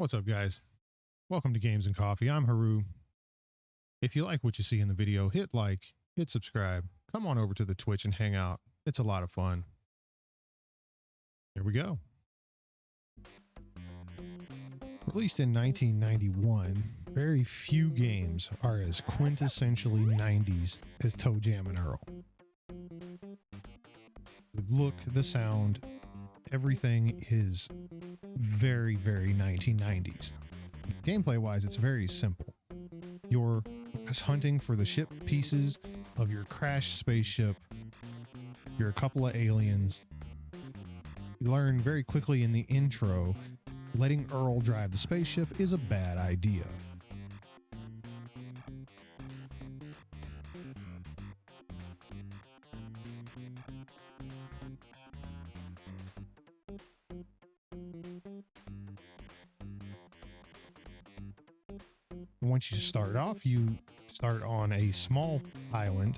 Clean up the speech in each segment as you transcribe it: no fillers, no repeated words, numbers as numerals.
What's up, guys? Welcome to Games and Coffee. I'm Haru. If you like what you see in the video, hit like, hit subscribe, come on over to the Twitch and hang out. It's a lot of fun. Here we go. Released in 1991, very few games are as quintessentially 90s as ToeJam and Earl. The look, the sound, everything is very, very 1990s. Gameplay wise, it's very simple. You're hunting for the ship pieces of your crashed spaceship. You're a couple of aliens. You learn very quickly in the intro, letting Earl drive the spaceship is a bad idea. Once you start off, you start on a small island,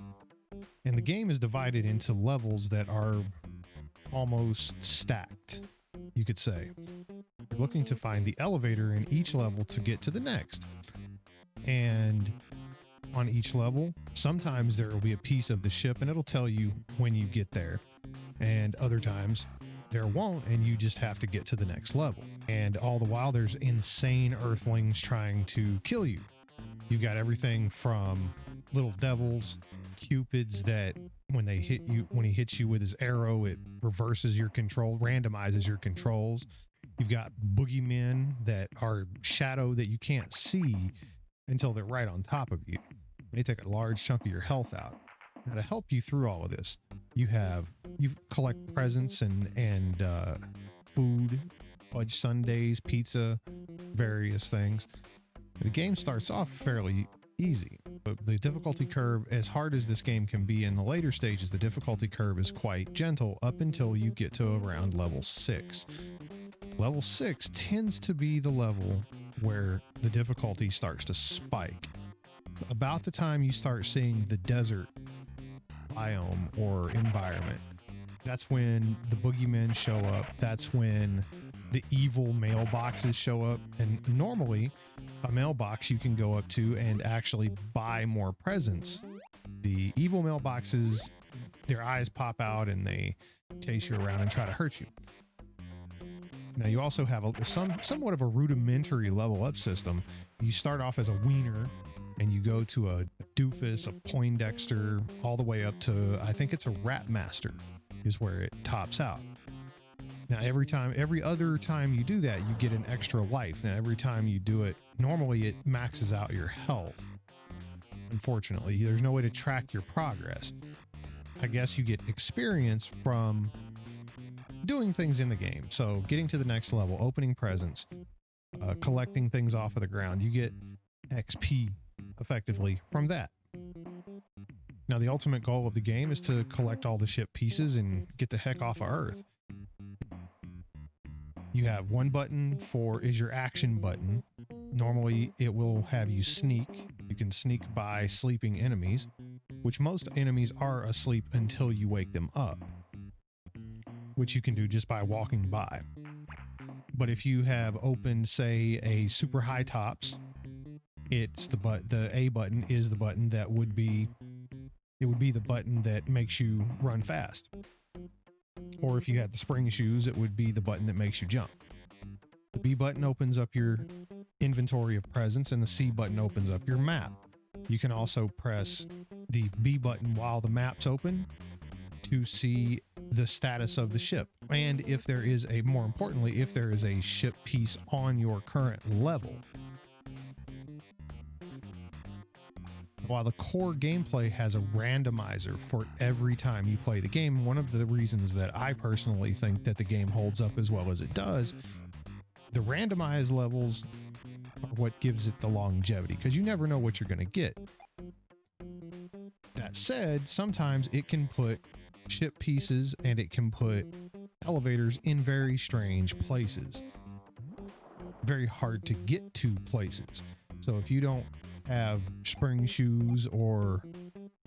and the game is divided into levels that are almost stacked, you could say. You're looking to find the elevator in each level to get to the next. And on each level, sometimes there will be a piece of the ship and it'll tell you when you get there. And other times there won't, and you just have to get to the next level. And all the while there's insane earthlings trying to kill you. You got everything from little devils, cupids that when he hits you with his arrow, it reverses your control, randomizes your controls. You've got boogeymen that are shadow that you can't see until they're right on top of you. They take a large chunk of your health out. Now, to help you through all of this, you collect presents and food, fudge sundaes, pizza, various things. The game starts off fairly easy, but the difficulty curve, as hard as this game can be in the later stages, the difficulty curve is quite gentle up until you get to around level 6. Level 6 tends to be the level where the difficulty starts to spike. About the time you start seeing the desert biome or environment, that's when the boogeymen show up. That's when the evil mailboxes show up. And normally a mailbox you can go up to and actually buy more presents. The evil mailboxes, their eyes pop out and they chase you around and try to hurt you. Now you also have somewhat of a rudimentary level up system. You start off as a wiener and you go to a doofus, a Poindexter, all the way up to, I think it's a rat master is where it tops out. Now every other time you do that, you get an extra life. Now every time you do it, normally it maxes out your health. Unfortunately, there's no way to track your progress. I guess you get experience from doing things in the game. So getting to the next level, opening presents, collecting things off of the ground, you get XP effectively from that. Now the ultimate goal of the game is to collect all the ship pieces and get the heck off of Earth. You have one button is your action button. Normally it will have you sneak. You can sneak by sleeping enemies, which most enemies are asleep until you wake them up, which you can do just by walking by. But if you have opened, say, a super high tops, it's the A button is the button that would be the button that makes you run fast. Or if you had the spring shoes, it would be the button that makes you jump. The B button opens up your inventory of presents and the C button opens up your map. You can also press the B button while the map's open to see the status of the ship. And if there is more importantly, if there is a ship piece on your current level. While the core gameplay has a randomizer for every time you play the game, one of the reasons that I personally think that the game holds up as well as it does, the randomized levels are what gives it the longevity, because you never know what you're going to get. That said, sometimes it can put ship pieces and it can put elevators in very strange places. Very hard to get to places. So if you don't have spring shoes or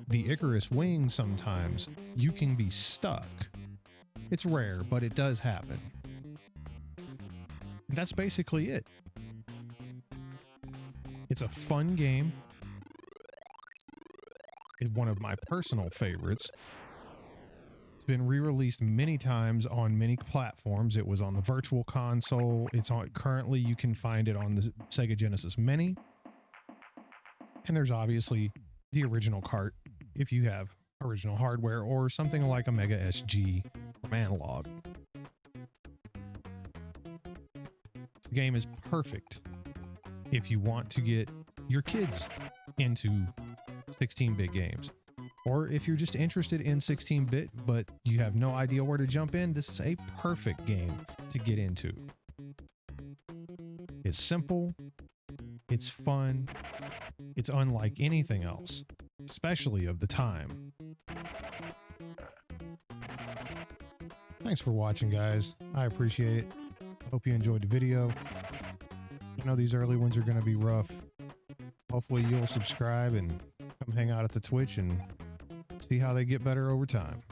the Icarus wings, sometimes you can be stuck. It's rare, but it does happen. That's basically it. It's a fun game. It's one of my personal favorites. It's been re-released many times on many platforms. It was on the Virtual Console. It's on currently. You can find it on the Sega Genesis Mini. And there's obviously the original cart if you have original hardware or something like a Mega SG from Analog. The game is perfect if you want to get your kids into 16-bit games. Or if you're just interested in 16-bit, but you have no idea where to jump in, this is a perfect game to get into. It's simple, it's fun, it's unlike anything else, especially of the time. Thanks for watching, guys. I appreciate it. Hope you enjoyed the video. I know these early ones are going to be rough. Hopefully you'll subscribe and come hang out at the Twitch and see how they get better over time.